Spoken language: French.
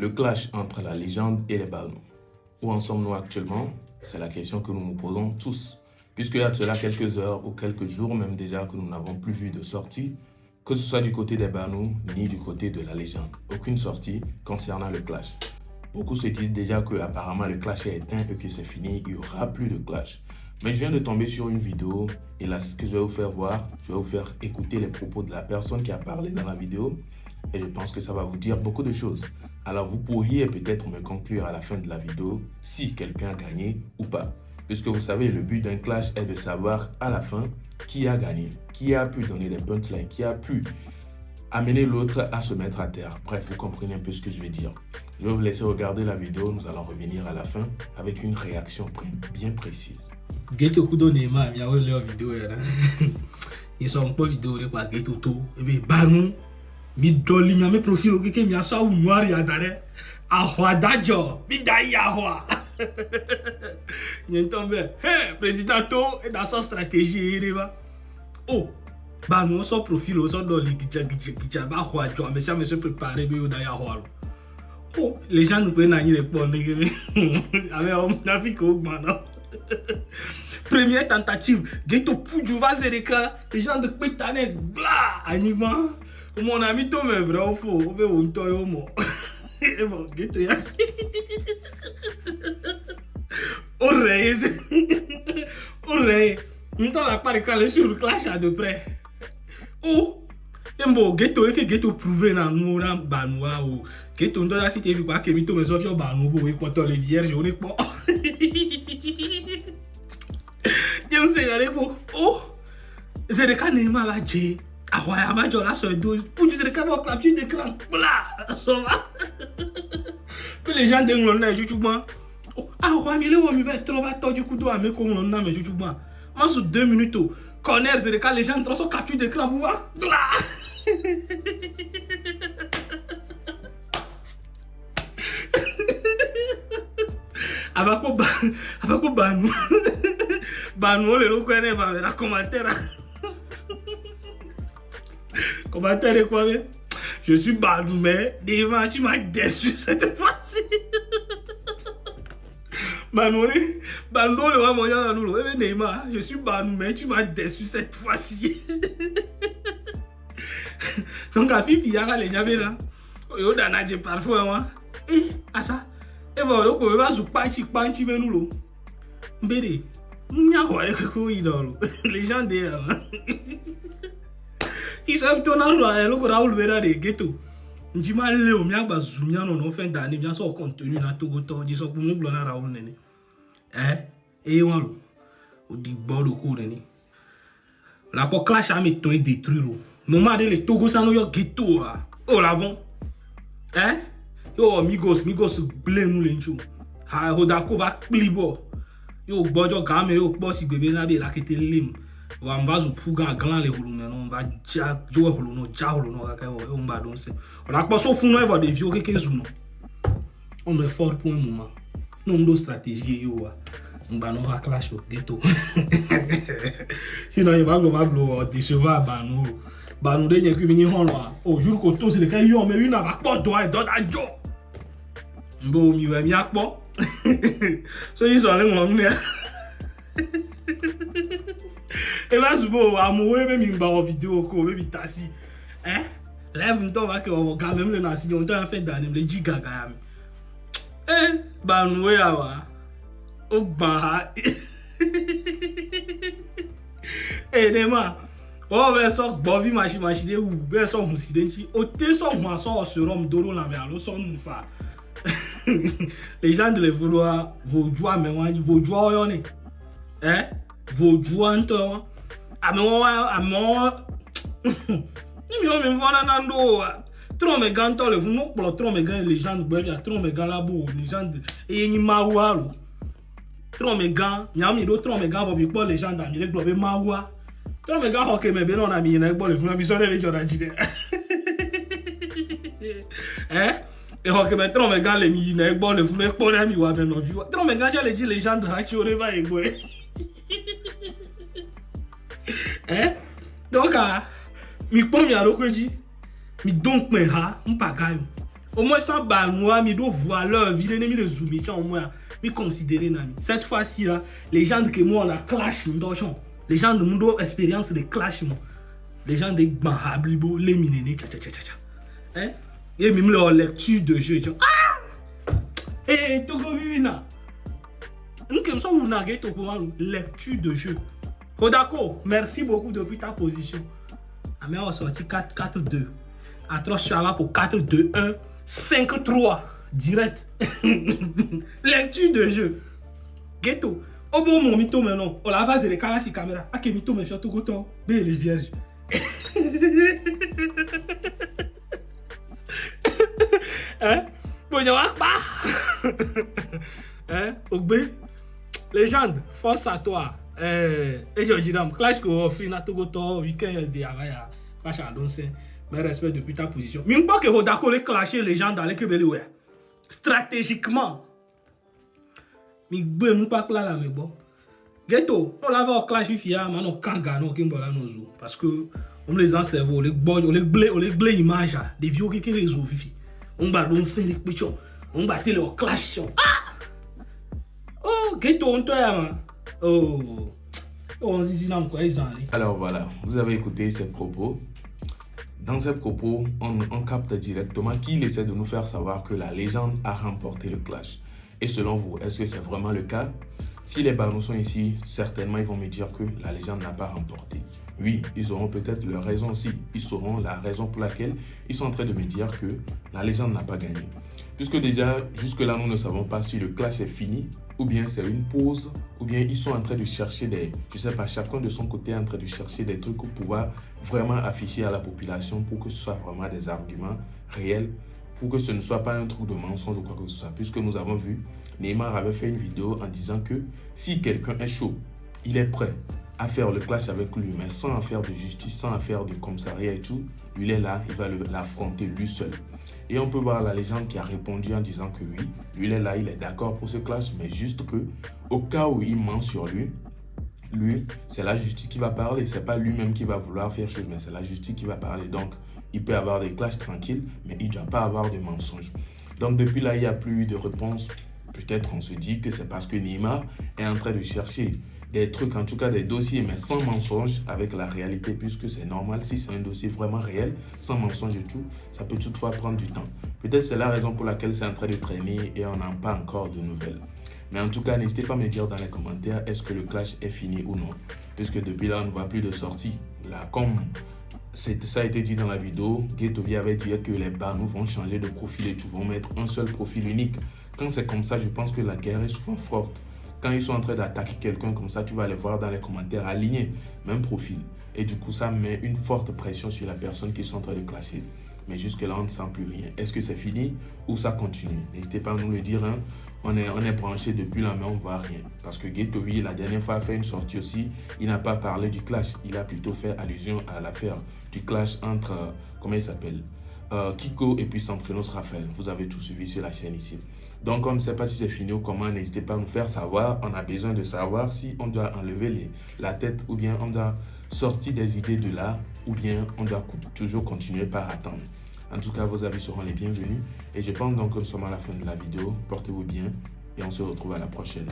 Le clash entre la légende et les Barnous. Où en sommes-nous actuellement? C'est la question que nous nous posons tous. Puisqu'il y a de cela quelques heures ou quelques jours même déjà que nous n'avons plus vu de sortie, que ce soit du côté des Barnous ni du côté de la légende. Aucune sortie concernant le clash. Beaucoup se disent déjà que apparemment le clash est éteint et que c'est fini, il n'y aura plus de clash. Mais je viens de tomber sur une vidéo et là ce que je vais vous faire voir, je vais vous faire écouter les propos de la personne qui a parlé dans la vidéo et je pense que ça va vous dire beaucoup de choses. Alors vous pourriez peut-être me conclure à la fin de la vidéo si quelqu'un a gagné ou pas. Puisque vous savez, le but d'un clash est de savoir à la fin qui a gagné, qui a pu donner des punchlines, qui a pu amener l'autre à se mettre à terre. Bref, vous comprenez un peu ce que je vais dire. Je vais vous laisser regarder la vidéo, nous allons revenir à la fin avec une réaction bien précise. Geto kudo Neymar, il y a une vidéo là. Ils sont pas vidéo de quoi Geto to. Et bien Barnous, mi doli mi ame profil oke ke mi asa u noir ya dare. Ahwa dajo, mi dai ahwa. Yentombe, hey, président to et dans sa stratégie riva. Oh, Barnous son profil au son doli gicha ba ahwa jo, mais ça me se préparer be o dai ahwa. Oh, les gens nous prennent à y répondre. Avec un Afrique au Ghana. Première tentative, Geto Poudjouva Zereka, les gens de Pétanek, bla, anima. Mon ami Tom est vrai ou faux, on veut un toyo mo. Et bon, Geto ya. Oreille, oreille. Nous t'en la part quand les sur le clash à de près. Oh, et bon, Geto et que Geto prouvé dans nous, dans Banoua ou Geto, on doit citer du quoi que Mito me sauve sur Banou, pour y porter les vierges, on est pas. Je sais pas, oh, c'est le cas Neymar là, j'ai à major là sur dos, pour dire que mon capture d'écran, bla, ça va. Puis les gens d'England là, YouTube, oh, ah ouais, mais là on me va trouver toi du coup doigt, mais comme on a mais YouTube, moi sur 2 minutes, corner c'est le cas les gens sont capture d'écran pour voir, bla. Avec quoi Barnous Barnous le loco est va la commentaire. Commentaire quoi mais je suis Barnous mais devant tu m'as déçu cette fois-ci. Barnous le va moyen dans nous le Neymar je suis Barnous mais tu m'as déçu cette fois-ci. Donc à Fifi ya les nyabé là. Yo danaje parfois moi. À ça. Et voilà, on va se panchi mais nous lo. Mbede, nya wale ko idolo. Les gens derrière. Ils savent ton argent, le Raoul Vera de Geto. Njima leo mi agba zoomia no fin d'année, mi so contenu na Togo to, di so pour nous glona Raoul nene. Et wan lo. O di bodo ko nene. La ko clash a me to détruire. Moment de le Togo ça no yo Geto. Oh l'avant. Yo amigos blame nous lencho. Ha hodako va plibo. Yo bojo game yo boss bébé na be la kete lim. Va mva zu puga grand le hulu non va ja jo hulu no ja hulu no ka yo mba don se. On a pas so funu eva de vieux que zuno. On est fort pour un moment. Nous ndo stratégie yo wa. Mba no va clash au Geto. Sinon il va globalement décevoir Barnous de nye kumini honlo o jour ko to se de kan yo me wi na ba po do ai do da jo. Mbo mi we mi akpo. So yi so le mo mi. E va subo amowe be mi gba o video ko be bi tasi. Live nto wa ke o ga même le na si on to en fait d'anim le giga ga ya mi. Barnous ya wa. O gban ha. Neymar. Oh, ben ça, bovi machine ou ben ça on s'identi. Au té ça on ça se rom doro la mais alors ça nous fa. Les gens de les vouloir vos joie mais vos joie on est. Vos joieento. A moi. Mi on me voit na ndo. Trop me ganto le vous non pour trop me gan les gens de bevia trop me gan la bo les gens de et ni mawa. Trop me gan, mi do trop me gan va bi pour les gens d'ami le globe mawa. Trop me gars hockey mais ben on a mis une école de mi sonne avec Jordan Jide. Et hockey mais trop me gars les mi une école de fou pour ami wa ben non vieux. Trop me gars j'ai les gens de hachi au reva et quoi. Donc mi pom ya lokoji mi donc me ha mpagayo. Au moins, ça, bah, moi, mais doit voir leur vie, l'ennemi de zoomer, au moins, mais considérer, cette fois-ci, là, les gens que moi, on a clash, les gens de mon expérience de clash, les gens de Mahablibo, les minés, hein? Et même leur lecture de jeu, ah! Et Togo Vivina. Nous, comme ça, on a lecture de jeu. Kodako, merci beaucoup depuis ta position. Mais on a sorti 4-4-2. Attention, on va pour 4-2-1, 5-3, direct. Lecture de jeu. Ghetto. Au bon moment, mito maintenant. On la vase de la caméra. Ah, que mito, mais surtout, goto. Ben, les vierges. Hein? Bon, il y a pas. Hein? Ogbe. Légende, force à toi. Et je dis, clash que offre na to goto week-end de avaya. Clash à danser. Mais respect depuis ta position. Mais pas que vous d'accord les clasher les gens dans les Québec. Stratégiquement. Mais bon, pas là mais bon. Ghetto, on l'a vu au clash fia, maintenant quand gano kimbola nozo parce que on les en cerveau, les boy, on les blé image des vieux qui les ont vivi. On va donc c'est les pichons. On va télé au clash. Ah! Oh, ghetto on toi oh. Oh, alors voilà, vous avez écouté ces propos. Dans ces propos, on capte directement qu'il essaie de nous faire savoir que la légende a remporté le clash. Et selon vous, est-ce que c'est vraiment le cas? Si les Barnous sont ici, certainement ils vont me dire que la légende n'a pas remporté. Oui, ils auront peut-être leur raison aussi. Ils sauront la raison pour laquelle ils sont en train de me dire que la légende n'a pas gagné. Puisque déjà, jusque-là, nous ne savons pas si le clash est fini, ou bien c'est une pause, ou bien ils sont en train de chercher des... Je sais pas, chacun de son côté est en train de chercher des trucs pour pouvoir vraiment afficher à la population pour que ce soit vraiment des arguments réels, pour que ce ne soit pas un truc de mensonge ou quoi que ce soit. Puisque nous avons vu, Neymar avait fait une vidéo en disant que si quelqu'un est chaud, il est prêt à faire le clash avec lui, mais sans affaire de justice, sans affaire de commissariat et tout, lui il est là, il va l'affronter lui seul. Et on peut voir la légende qui a répondu en disant que oui, lui il est là, il est d'accord pour ce clash, mais juste que au cas où il ment sur lui, c'est la justice qui va parler, c'est pas lui-même qui va vouloir faire chose, mais c'est la justice qui va parler. Donc, il peut avoir des clashs tranquilles, mais il ne doit pas avoir de mensonges. Donc, depuis là, il n'y a plus eu de réponse. Peut-être on se dit que c'est parce que Neymar est en train de chercher des trucs, en tout cas des dossiers, mais sans mensonge, avec la réalité, puisque c'est normal. Si c'est un dossier vraiment réel, sans mensonge et tout, ça peut toutefois prendre du temps. Peut-être c'est la raison pour laquelle c'est en train de traîner et on n'a pas encore de nouvelles. Mais en tout cas, n'hésitez pas à me dire dans les commentaires, est-ce que le clash est fini ou non? Puisque depuis là, on ne voit plus de sortie. Là, comme ça a été dit dans la vidéo, Ghettovi avait dit que les Barnous vont changer de profil et tout, vont mettre un seul profil unique. Quand c'est comme ça, je pense que la guerre est souvent forte. Quand ils sont en train d'attaquer quelqu'un comme ça, tu vas les voir dans les commentaires alignés, même profil. Et du coup, ça met une forte pression sur la personne qui est en train de clasher. Mais jusque-là, on ne sent plus rien. Est-ce que c'est fini ou ça continue? N'hésitez pas à nous le dire. Hein. On est branché depuis là, mais on ne voit rien. Parce que Ghettovi, la dernière fois, a fait une sortie aussi. Il n'a pas parlé du clash. Il a plutôt fait allusion à l'affaire du clash entre, comment il s'appelle, Kiko et puis Centrenos Raphaël. Vous avez tout suivi sur la chaîne ici. Donc, on ne sait pas si c'est fini ou comment. N'hésitez pas à nous faire savoir. On a besoin de savoir si on doit enlever la tête ou bien on doit sortir des idées de là ou bien on doit toujours continuer par attendre. En tout cas, vos avis seront les bienvenus. Et je pense donc que nous sommes à la fin de la vidéo. Portez-vous bien et on se retrouve à la prochaine.